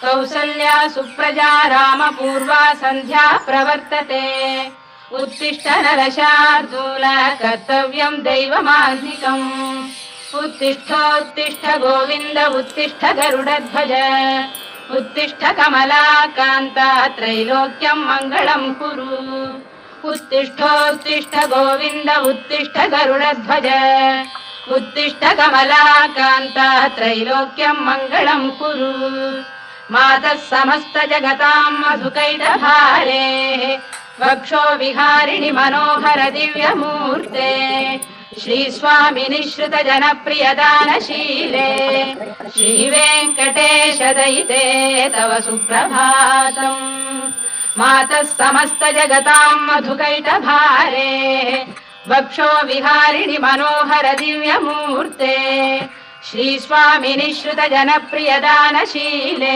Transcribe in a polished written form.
कौसल्या सुप्रजा रामपूर्वा सन्ध्या प्रवर्तते उत्तिष्ठ नरशार्दूल कर्तव्यम् दैवमान्धिकम् उत्तिष्ठोत्तिष्ठ गोविन्द उत्तिष्ठ गरुडध्वज उत्तिष्ठ कमलाकान्ता त्रैलोक्यम् मङ्गलम् कुरु उत्तिष्ठोत्तिष्ठ गोविन्द उत्तिष्ठ गरुडध्वज उत्तिष्ठ कमलाकान्ता त्रैलोक्यम् मङ्गलम् कुरु मातः समस्त जगताम् मधुकैटभारे वक्षो विहारिणि मनोहर दिव्यमूर्ते श्रीस्वामिनि श्रुत जनप्रियदानशीले श्रीवेङ्कटेश दयिते तव सुप्रभातम् मातः समस्त जगताम् मधुकैटभारे वक्षो विहारिणि मनोहर दिव्यमूर्ते श्रीस्वामिनि श्रुत जनप्रियदानशीले